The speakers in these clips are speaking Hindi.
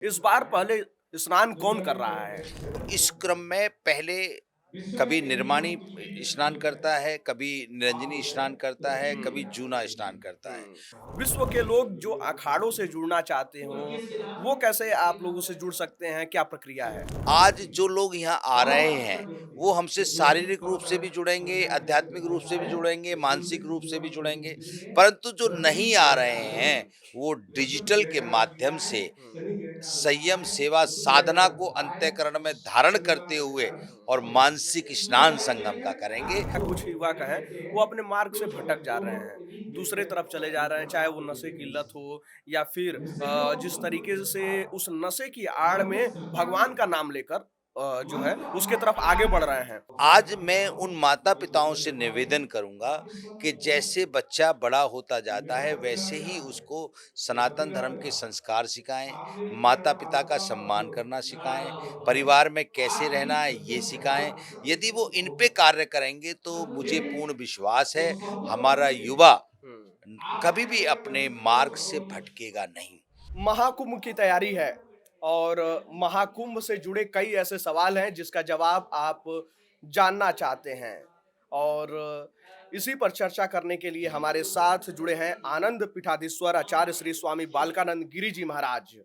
इस बार पहले स्नान कौन कर रहा है? इस क्रम में पहले कभी निर्माणी स्नान करता है, कभी निरंजनी स्नान करता है, हुँ, कभी जूना स्नान करता है। विश्व के लोग जो अखाड़ों से जुड़ना चाहते हों, वो कैसे आप लोगों से जुड़ सकते हैं? क्या प्रक्रिया है? आज जो लोग यहाँ आ रहे हैं, वो हमसे शारीरिक रूप से भी जुड़ेंगे, आध्यात्मिक रूप से भी जुड़ेंगे, मानसिक रूप से भी जुड़ेंगे। परंतु जो नहीं आ रहे हैं, वो डिजिटल के माध्यम से हुँ, संयम, सेवा, साधना को अंतःकरण में धारण करते हुए और मानसिक स्नान संगम का करेंगे। कुछ युवा का है, वो अपने मार्ग से भटक जा रहे हैं, दूसरे तरफ चले जा रहे हैं, चाहे वो नशे की लत हो या फिर जिस तरीके से उस नशे की आड़ में भगवान का नाम लेकर जो है उसके तरफ आगे बढ़ रहे हैं। आज मैं उन माता-पिताओं से निवेदन करूँगा कि जैसे बच्चा बड़ा होता जाता है, वैसे ही उसको सनातन धर्म के संस्कार सिखाएँ, माता-पिता का सम्मान करना सिखाएँ, परिवार में कैसे रहना है, ये सिखाएँ। यदि वो इन पे कार्य करेंगे, तो मुझे पूर्ण विश्वास है, हमारा युवा हुँ। कभी भी अपने मार्ग से भटकेगा नहीं। महाकुंभ की तैयारी है और महाकुंभ से जुड़े कई ऐसे सवाल हैं जिसका जवाब आप जानना चाहते हैं और इसी पर चर्चा करने के लिए हमारे साथ जुड़े हैं आनंद पीठाधीश्वर आचार्य श्री स्वामी बालकानंद गिरी जी महाराज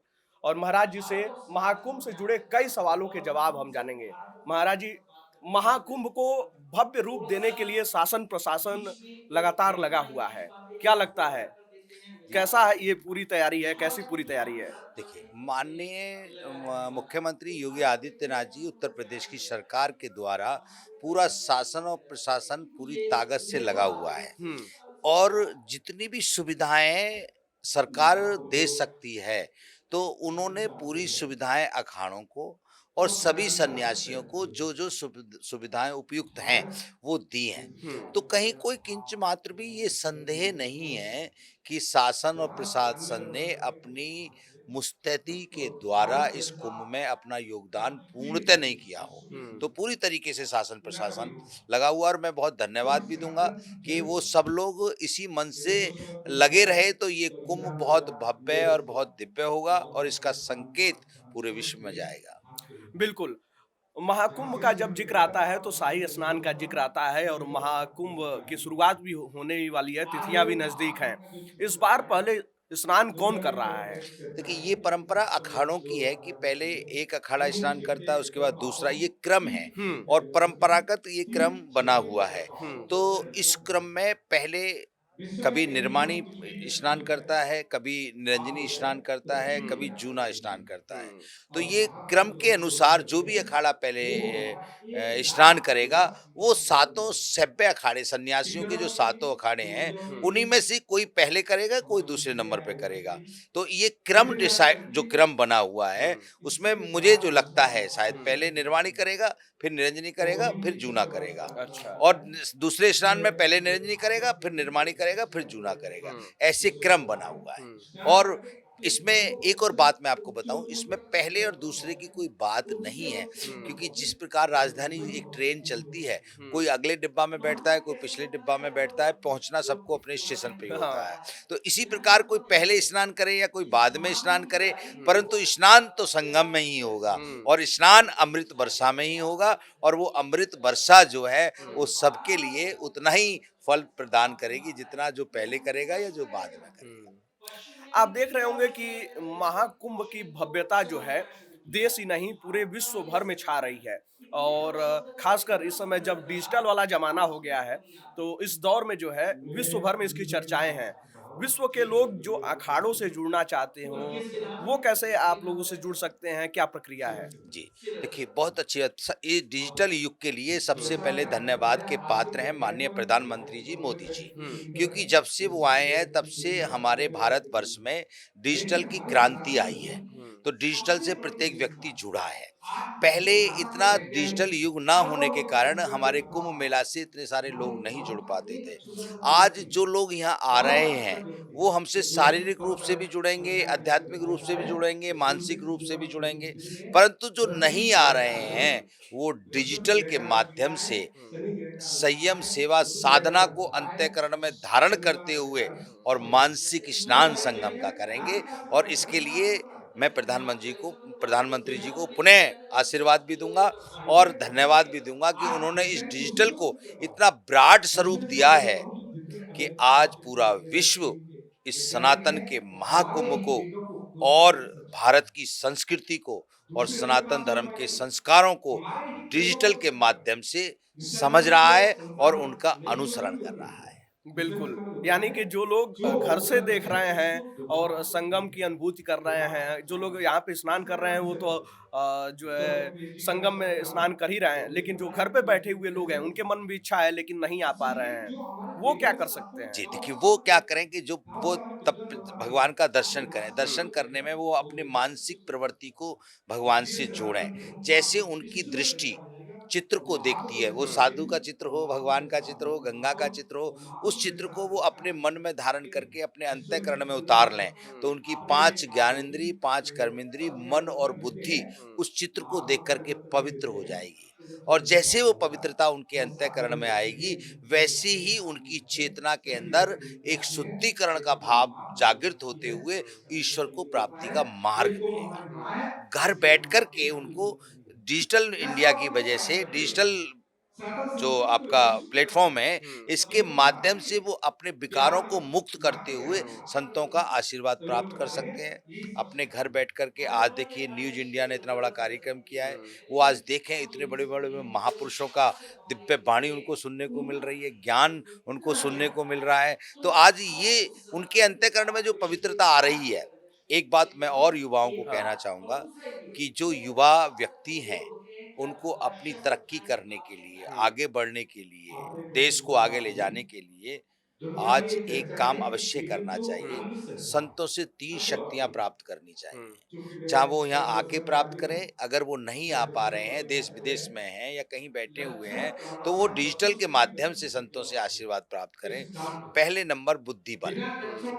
और महाराज जी से महाकुंभ से जुड़े कई सवालों के जवाब हम जानेंगे। महाराज जी, महाकुंभ को भव्य रूप देने के लिए शासन प्रशासन लगातार लगा हुआ है। क्या लगता है, जी। कैसा है ये पूरी तैयारी है? कैसी पूरी तैयारी है? देखिए, माननीय मुख्यमंत्री योगी आदित्यनाथ जी उत्तर प्रदेश की सरकार के द्वारा पूरा शासन और प्रशासन पूरी ताकत से लगा हुआ है हुँ, और जितनी भी सुविधाएं सरकार दे सकती है, तो उन्होंने पूरी सुविधाएं अखाड़ों को और सभी सन्यासियों को जो जो सुविधाएं उपयुक्त हैं वो दी हैं। हुँ, तो कहीं कोई किंच मात्र भी ये संदेह नहीं है कि शासन और प्रशासन ने अपनी मुस्तैदी के द्वारा इस कुंभ में अपना योगदान पूर्णतः नहीं किया हो। हुँ, तो पूरी तरीके से शासन प्रशासन लगा हुआ, और मैं बहुत धन्यवाद भी दूंगा कि वो सब लोग इसी मन से लगे रहे, तो ये कुंभ बहुत भव्य और बहुत दिव्य होगा और इसका संकेत पूरे विश्व में जाएगा। बिल्कुल। महाकुंभ का जब ज़िक्र आता है तो शाही स्नान का ज़िक्र आता है और महाकुंभ की शुरुआत भी होने ही वाली है, तिथियाँ भी नज़दीक हैं। इस बार पहले स्नान कौन कर रहा है? देखिए, ये परंपरा अखाड़ों की है कि पहले एक अखाड़ा स्नान करता है, उसके बाद दूसरा, ये क्रम है हुँ, और परंपरागत ये क्रम बना हुआ है। हुँ, तो इस क्रम में पहले कभी निर्माणी स्नान करता है, कभी निरंजनी स्नान करता है, हुँ, कभी जूना स्नान करता है। हुँ, तो ये क्रम के अनुसार जो भी अखाड़ा पहले स्नान करेगा, वो सातों सभ्य अखाड़े, सन्यासियों के जो सातों अखाड़े हैं, हुँ, उन्हीं में से कोई पहले करेगा, कोई दूसरे नंबर पे करेगा। तो ये क्रम डिसाइड, जो क्रम बना हुआ है, हुँ, उसमें मुझे जो लगता है शायद हुँ, पहले निर्वाणी करेगा, फिर निरंजनी करेगा, फिर जूना करेगा। अच्छा। और दूसरे स्नान में पहले निरंजनी करेगा, फिर निर्माणी करेगा, फिर जूना करेगा। हुँ, ऐसे क्रम बना हुआ है। हुँ, और इसमें एक और बात मैं आपको बताऊं, इसमें पहले और दूसरे की कोई बात नहीं है, क्योंकि जिस प्रकार राजधानी एक ट्रेन चलती है, हुँ, कोई अगले डिब्बा में बैठता है, कोई पिछले डिब्बा में बैठता है, पहुंचना सबको अपने स्टेशन पे ही हुँ, होता है। हाँ, तो इसी प्रकार कोई पहले स्नान करे या कोई बाद में स्नान करे, हुँ, परंतु स्नान तो संगम में ही होगा हुँ, और स्नान अमृत वर्षा में ही होगा। और वो अमृत वर्षा जो है, वो हुँ, सबके लिए उतना ही फल प्रदान करेगी, जितना जो पहले करेगा या जो बाद में करेगा। हुँ। आप देख रहे होंगे कि महाकुंभ की भव्यता जो है, देश ही नहीं पूरे विश्व भर में छा रही है और खासकर इस समय जब डिजिटल वाला ज़माना हो गया है, तो इस दौर में जो है विश्व भर में इसकी चर्चाएँ हैं। विश्व के लोग जो अखाड़ों से जुड़ना चाहते हों, वो कैसे आप लोगों से जुड़ सकते हैं? क्या प्रक्रिया है? जी, देखिए, बहुत अच्छी बात। ये डिजिटल युग के लिए सबसे पहले धन्यवाद के पात्र हैं माननीय प्रधानमंत्री जी मोदी जी, हुँ, क्योंकि जब से वो आए हैं तब से हमारे भारतवर्ष में डिजिटल की क्रांति आई है। हुँ, तो डिजिटल से प्रत्येक व्यक्ति जुड़ा है। पहले इतना डिजिटल युग ना होने के कारण हमारे कुंभ मेला से इतने सारे लोग नहीं जुड़ पाते थे। आज जो लोग यहाँ आ रहे हैं, वो हमसे शारीरिक रूप से भी जुड़ेंगे, आध्यात्मिक रूप से भी जुड़ेंगे, मानसिक रूप से भी जुड़ेंगे। परंतु जो नहीं आ रहे हैं, वो डिजिटल के माध्यम से हुँ, संयम, सेवा, साधना को अंतःकरण में धारण करते हुए और मानसिक स्नान संगम का करेंगे। और इसके लिए मैं प्रधानमंत्री जी को पुनः आशीर्वाद भी दूँगा और धन्यवाद भी दूँगा कि उन्होंने इस डिजिटल को इतना ब्रॉड स्वरूप दिया है कि आज पूरा विश्व इस सनातन के महाकुंभ को और भारत की संस्कृति को और सनातन धर्म के संस्कारों को डिजिटल के माध्यम से समझ रहा है और उनका अनुसरण कर रहा है। बिल्कुल, यानी कि जो लोग घर से देख रहे हैं और संगम की अनुभूति कर रहे हैं, जो लोग यहाँ पे स्नान कर रहे हैं वो तो जो है संगम में स्नान कर ही रहे हैं, लेकिन जो घर पे बैठे हुए लोग हैं, उनके मन में भी इच्छा है लेकिन नहीं आ पा रहे हैं, वो क्या कर सकते हैं? जी, देखिए वो क्या करें कि जो वो तब भगवान का दर्शन करें। हुँ, दर्शन करने में वो अपनी मानसिक प्रवृत्ति को भगवान से जोड़ें। जैसे उनकी दृष्टि चित्र को देखती है, वो हुँ, साधु का चित्र हो, भगवान का चित्र हो, गंगा का चित्र हो, उस चित्र को वो अपने मन में धारण करके अपने अंतःकरण में उतार लें। तो हुँ, उनकी 5 ज्ञानेंद्री, 5 कर्मेंद्री, मन और बुद्धि हुँ, उस चित्र को देख कर के पवित्र हो जाएगी। और जैसे वो पवित्रता उनके अंतःकरण में आएगी, वैसे ही उनकी चेतना के अंदर एक शुद्धिकरण का भाव जागृत होते हुए ईश्वर को प्राप्ति का मार्ग मिलेगा। हुँ, घर बैठ कर के उनको डिजिटल इंडिया की वजह से डिजिटल जो आपका प्लेटफ़ॉर्म है, हुँ, इसके माध्यम से वो अपने विकारों को मुक्त करते हुए हुँ, संतों का आशीर्वाद प्राप्त कर सकते हैं। अपने घर बैठ कर के आज देखिए न्यूज़ इंडिया ने इतना बड़ा कार्यक्रम किया है। हुँ, वो आज देखें इतने बड़े-बड़े महापुरुषों का दिव्य वाणी उनको सुनने को मिल रही है, ज्ञान उनको सुनने को मिल रहा है। तो आज ये उनके अंतःकरण में जो पवित्रता आ रही है, एक बात मैं और युवाओं को हाँ, कहना चाहूँगा कि जो युवा व्यक्ति हैं, उनको अपनी तरक्की करने के लिए, हुँ, आगे बढ़ने के लिए, देश को आगे ले जाने के लिए आज एक काम अवश्य करना चाहिए। हुँ, संतों से 3 शक्तियाँ प्राप्त करनी हुँ, चाहिए। चाहे वो यहाँ आके प्राप्त करें, अगर वो नहीं आ पा रहे हैं, देश-विदेश में हैं या कहीं बैठे हुए हैं, तो वो डिजिटल के माध्यम से संतों से आशीर्वाद प्राप्त करें। पहले नंबर बुद्धि बल।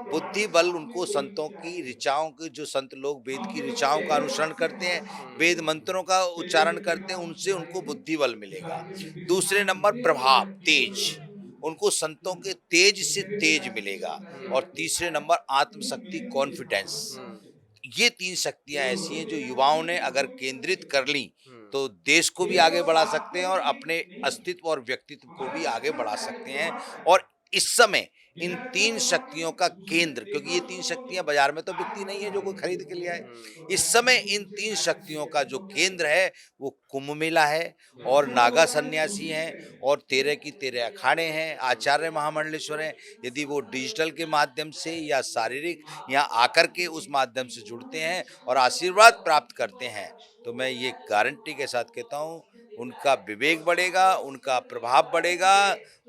बुद्धि बल उनको संतों की ऋचाओं की जो संत लोग वेद की ऋचाओं का अनुसरण करते हैं, हुँ, वेद मंत्रों का उच्चारण करते हैं, उनसे उनको बुद्धि बल मिलेगा। दूसरे नंबर प्रभाव, तेज, उनको संतों के तेज से तेज मिलेगा। हुँ, और तीसरे नंबर आत्मशक्ति, कॉन्फिडेंस। हुँ, ये 3 शक्तियाँ ऐसी हैं जो युवाओं ने अगर केंद्रित कर लीं, हुँ, तो देश को भी आगे बढ़ा सकते हैं और अपने अस्तित्व और व्यक्तित्व को भी आगे बढ़ा सकते हैं। और इस समय इन 3 शक्तियों का केंद्र, क्योंकि ये 3 शक्तियाँ बाज़ार में तो बिकती नहीं है जो कोई खरीद के ले आए। हुँ, इस समय इन 3 शक्तियों का जो केंद्र है, वो कुंभ मेला है हुँ, और नागा सन्यासी हैं और 13 की 13 अखाड़े हैं, हुँ, आचार्य महामंडलेश्वर हैं। यदि वो डिजिटल के माध्यम से या शारीरिक यहाँ आकर के उस माध्यम से जुड़ते हैं और आशीर्वाद प्राप्त करते हैं, तो मैं ये गारंटी के साथ कहता हूँ, उनका विवेक बढ़ेगा, उनका प्रभाव बढ़ेगा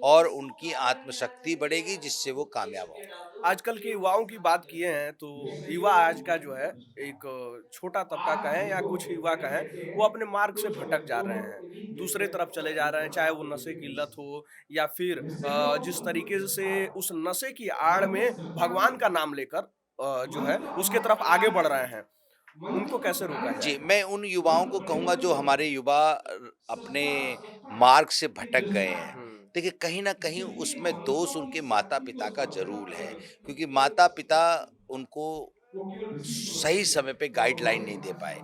और उनकी आत्मशक्ति बढ़ेगी जिससे वो कामयाब होंगे। आजकल के युवाओं की बात किए हैं तो युवा आज का जो है एक छोटा तबका कहें या कुछ युवा कहें वो अपने मार्ग से भटक जा रहे हैं दूसरे तरफ चले जा रहे हैं चाहे वो नशे की लत हो या फिर जिस तरीके से उस नशे की आड़ में भगवान का नाम लेकर जो है उसके तरफ आगे बढ़ रहे हैं उनको कैसे रोका जाए? जी, मैं उन युवाओं को कहूँगा जो हमारे युवा अपने मार्ग से भटक गए हैं। हुँ, देखिए, कहीं न कहीं उसमें दोष उनके माता-पिता का ज़रूर है, क्योंकि माता-पिता उनको सही समय पे गाइडलाइन नहीं दे पाए।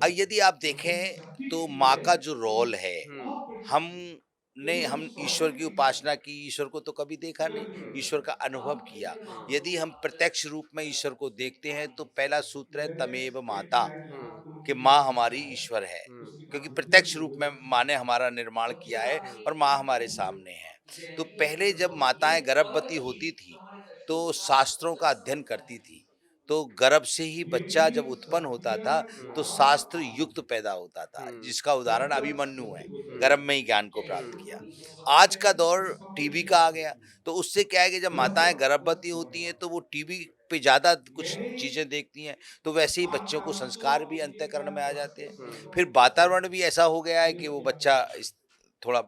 हुँ, यदि आप देखें तो माँ का जो रोल है, हुँ, हम ईश्वर की उपासना की, ईश्वर को तो कभी देखा नहीं, हुँ, ईश्वर का अनुभव किया। हुँ, यदि हम प्रत्यक्ष रूप में ईश्वर को देखते हैं तो पहला सूत्र है तमेव माता, हुँ, कि माँ हमारी ईश्वर है। हुँ, क्योंकि प्रत्यक्ष रूप में माँ ने हमारा निर्माण किया है हुँ, और माँ हमारे सामने है। तो पहले जब माताएँ गर्भवती होती थीं, तो शास्त्रों का अध्ययन करती थीं। तो गर्भ से ही बच्चा जब उत्पन्न होता था, तो शास्त्र युक्त पैदा होता था, हुँ, जिसका उदाहरण अभिमन्यु है, हुँ, गर्भ में ही ज्ञान को प्राप्त हुँ, किया। आज का दौर टीबी का आ गया, तो उससे क्या है कि जब माताएँ गर्भवती होती हैं, तो वो टीवी पे ज़्यादा कुछ चीज़ें देखती हैं, तो वैसे ही बच्चों को संस्कार भी अंतःकरण में आ जाते हैं। हुँ, फिर वातावरण भी ऐसा हो गया है कि वो बच्चा इस थोड़ा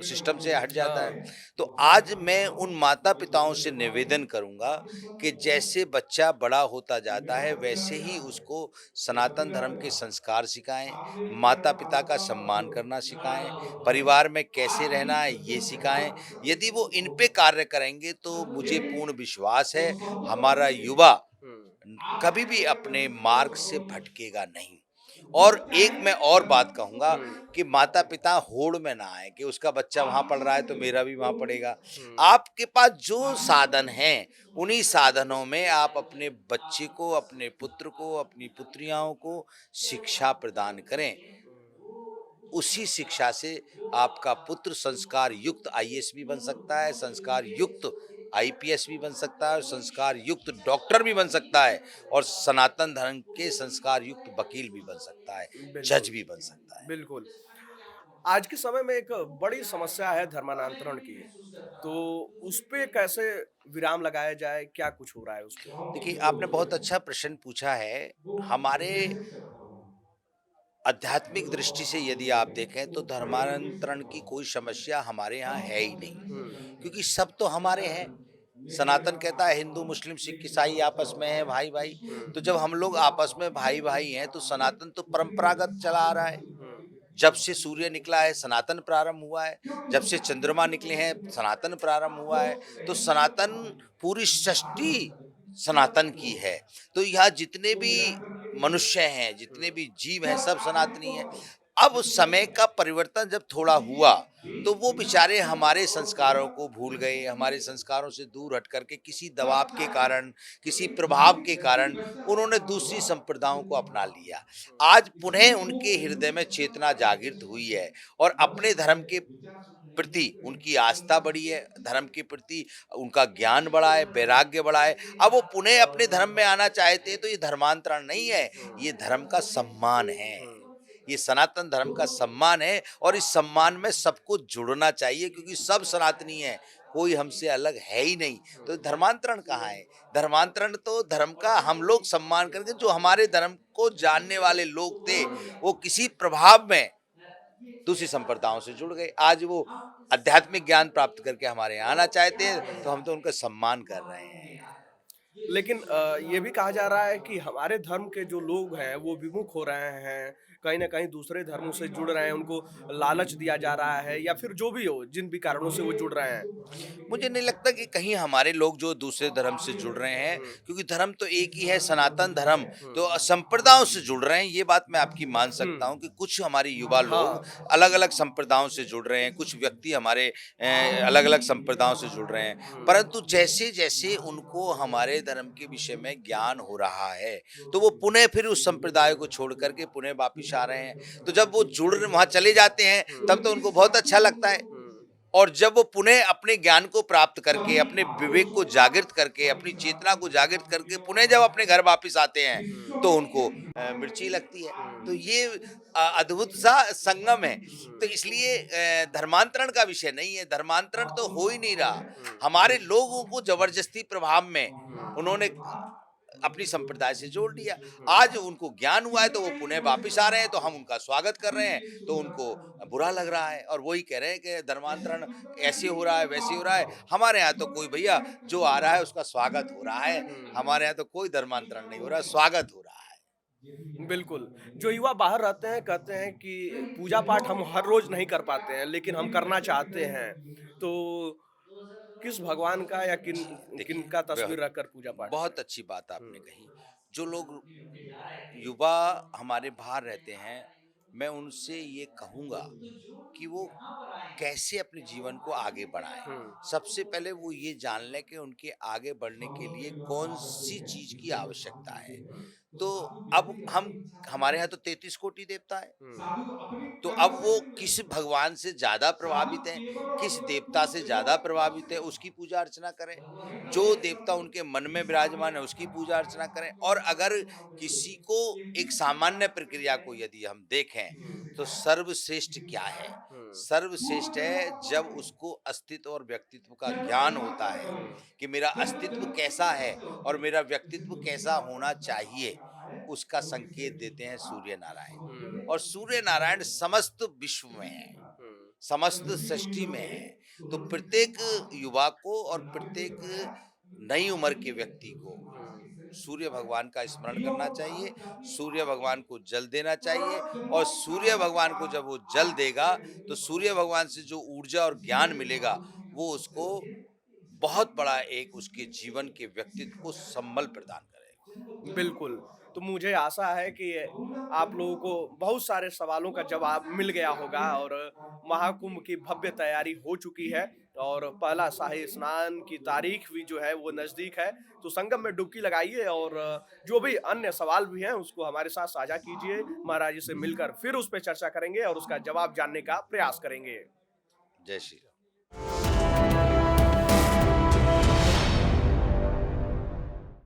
सिस्टम से हट जाता है। हाँ, तो आज मैं उन माता-पिताओं से निवेदन करूँगा कि जैसे बच्चा बड़ा होता जाता है, वैसे ही उसको सनातन धर्म के संस्कार सिखाएँ, माता-पिता का सम्मान करना सिखाएँ, परिवार में कैसे रहना है ये सिखाएँ। यदि वो इन पे कार्य करेंगे तो मुझे पूर्ण विश्वास है हमारा युवा हुँ। कभी भी अपने मार्ग से भटकेगा नहीं। और एक मैं और बात कहूँगा हुँ, कि माता-पिता होड़ में ना आएँ कि उसका बच्चा वहाँ पढ़ रहा है तो मेरा भी वहाँ पढ़ेगा। हुँ, आपके पास जो साधन हैं, उन्हीं साधनों में आप अपने बच्चे को, अपने पुत्र को, अपनी पुत्रियाओं को शिक्षा प्रदान करें। उसी शिक्षा से आपका पुत्र संस्कार युक्त आईएएस भी बन सकता है, संस्कार युक्त आईपीएस भी बन सकता है और संस्कार युक्त डॉक्टर भी बन सकता है और सनातन धर्म के संस्कार युक्त वकील भी बन सकता है, जज बिल्कुल, भी बन सकता है। बिल्कुल। आज के समय में एक बड़ी समस्या है धर्मांतरण की, तो उसपे कैसे विराम लगाया जाए? क्या कुछ हो रहा है उसपे? देखिए, आपने बहुत अच्छा प्रश्न पूछा है। हमारे आध्यात्मिक दृष्टि से यदि आप देखें तो धर्मांतरण की कोई समस्या हमारे यहाँ है ही नहीं, हुँ, क्योंकि सब तो हमारे हैं। सनातन कहता है हिंदू मुस्लिम सिख ईसाई आपस में है भाई भाई। हुँ, तो जब हम लोग आपस में भाई भाई हैं तो सनातन तो परंपरागत चला आ रहा है। हुँ, जब से सूर्य निकला है सनातन प्रारंभ हुआ है, जब से चंद्रमा निकले हैं सनातन प्रारंभ हुआ है। तो सनातन पूरी सृष्टि सनातन की है। तो यहाँ जितने भी मनुष्य हैं, जितने हुँ, भी जीव हैं, सब सनातनी हैं। अब समय का परिवर्तन जब थोड़ा हुआ, तो वो बेचारे हमारे संस्कारों को भूल गए, हमारे संस्कारों से दूर हट कर के किसी दबाव के कारण, किसी प्रभाव के कारण उन्होंने दूसरी संप्रदायों को अपना लिया। हुँ, आज पुनः उनके हृदय में चेतना जागृत हुई है और अपने धर्म के प्रति उनकी आस्था बढ़ी है, धर्म के प्रति उनका ज्ञान बढ़ा है, वैराग्य बढ़ा है। अब वो पुनः अपने धर्म में आना चाहते हैं तो ये धर्मांतरण नहीं है, हुँ, ये धर्म का सम्मान है। हुँ, ये सनातन धर्म का सम्मान है और इस सम्मान में सबको जुड़ना चाहिए क्योंकि सब सनातनी हैं, कोई हमसे अलग है ही नहीं। तो धर्मांतरण कहाँ है? धर्मांतरण तो धर्म का हम लोग सम्मान करके जो हमारे धर्म को जानने वाले लोग थे, हुँ, वो किसी प्रभाव में दूसरी संप्रदायों से जुड़ गए। आज वो आध्यात्मिक ज्ञान प्राप्त करके हमारे यहाँ आना चाहते हैं, तो हम तो उनका सम्मान कर रहे हैं। लेकिन ये भी कहा जा रहा है कि हमारे धर्म के जो लोग हैं, वो विमुख हो रहे हैं, कहीं न कहीं दूसरे धर्मों से जुड़ रहे हैं, उनको लालच दिया जा रहा है या फिर जो भी हो, जिन भी कारणों से वो जुड़ रहे हैं। मुझे नहीं लगता कि कहीं हमारे लोग जो दूसरे धर्म से जुड़ रहे हैं, हुँ, क्योंकि धर्म तो एक ही है सनातन धर्म। हुँ, तो संप्रदायों से जुड़ रहे हैं, ये बात मैं आपकी मान हुँ, सकता हूँ कि कुछ हमारे युवा लोग हाँ, अलग अलग संप्रदायों से जुड़ रहे हैं, कुछ व्यक्ति हमारे अलग अलग संप्रदायों से जुड़ रहे हैं। हुँ, परंतु जैसे जैसे उनको हमारे धर्म के विषय में ज्ञान हो रहा है, तो वो पुनः फिर उस संप्रदाय को छोड़ करके पुनः वापिस आ रहे हैं। तो जब वो जुड़ वहां चले जाते हैं हुँ, तब तो उनको बहुत अच्छा लगता है। हुँ, और जब वो पुनः अपने ज्ञान को प्राप्त करके, अपने विवेक को जागृत करके, अपनी चेतना को जागृत करके पुनः जब अपने घर वापस आते हैं, हुँ, तो उनको मिर्ची लगती है। तो हुँ, ये अद्भुत सा संगम है। तो हुँ, इसलिए धर्मांतरण का विषय नहीं है, धर्मांतरण तो हो ही नहीं रहा। हुँ, हमारे लोगों को जबरदस्ती प्रभाव में हुँ, उन्होंने अपनी संप्रदाय से जोड़ लिया। आज उनको ज्ञान हुआ है तो वो पुनः वापिस आ रहे हैं, तो हम उनका स्वागत कर रहे हैं, तो उनको बुरा लग रहा है और वही कह रहे हैं कि धर्मांतरण ऐसे हो रहा है, वैसे हो रहा है। हमारे यहाँ तो कोई भैया जो आ रहा है उसका स्वागत हो रहा है। हुँ। हमारे यहाँ तो कोई धर्मांतरण नहीं हो रहा है, स्वागत हो रहा है। बिल्कुल, जो युवा बाहर रहते हैं कहते हैं कि पूजा-पाठ हम हर रोज़ नहीं कर पाते हैं, लेकिन हम करना चाहते हैं। तो किस भगवान का या किन देखिए, किनका वह तस्वीर रखकर पूजा-पाठ करें? बहुत अच्छी बात हुँ, आपने कही। जो लोग युवा हमारे बाहर रहते हैं, मैं उनसे ये कहूँगा कि वो कैसे अपने जीवन को आगे बढ़ाएँ। हुँ, सबसे पहले वो ये जान लें कि उनके आगे बढ़ने के लिए कौन-सी चीज़ की आवश्यकता है। तो अब हम हमारे यहाँ तो 33 कोटि देवता है। हुँ, तो अब वो किस भगवान से ज़्यादा प्रभावित हैं, किस देवता से ज़्यादा प्रभावित है, उसकी पूजा अर्चना करें। जो देवता उनके मन में विराजमान है, उसकी पूजा अर्चना करें। और अगर किसी को एक सामान्य प्रक्रिया को यदि हम देखें, तो सर्वश्रेष्ठ क्या है? हुँ, सर्वश्रेष्ठ है जब उसको अस्तित्व और व्यक्तित्व का ज्ञान होता है, हुँ, कि मेरा अस्तित्व कैसा है और मेरा व्यक्तित्व कैसा होना चाहिए, उसका संकेत देते हैं सूर्य नारायण। हुँ, और सूर्य नारायण समस्त विश्व में है, हुँ, समस्त सृष्टि में है। तो प्रत्येक युवा को और प्रत्येक नई उम्र के व्यक्ति को सूर्य भगवान का स्मरण करना चाहिए, सूर्य भगवान को जल देना चाहिए। और सूर्य भगवान को जब वो जल देगा, तो सूर्य भगवान से जो ऊर्जा और ज्ञान मिलेगा, वो उसको बहुत बड़ा एक उसके जीवन के व्यक्तित्व को संबल प्रदान करेगा। बिल्कुल, तो मुझे आशा है कि आप लोगों को बहुत सारे सवालों का जवाब मिल गया होगा और महाकुंभ की भव्य तैयारी हो चुकी है और पहला शाही स्नान की तारीख भी जो है वो नज़दीक है। तो संगम में डुबकी लगाइए और जो भी अन्य सवाल भी हैं उसको हमारे साथ साझा कीजिए। महाराज जी से मिलकर फिर उस पे चर्चा करेंगे और उसका जवाब जानने का प्रयास करेंगे। जय श्री राम।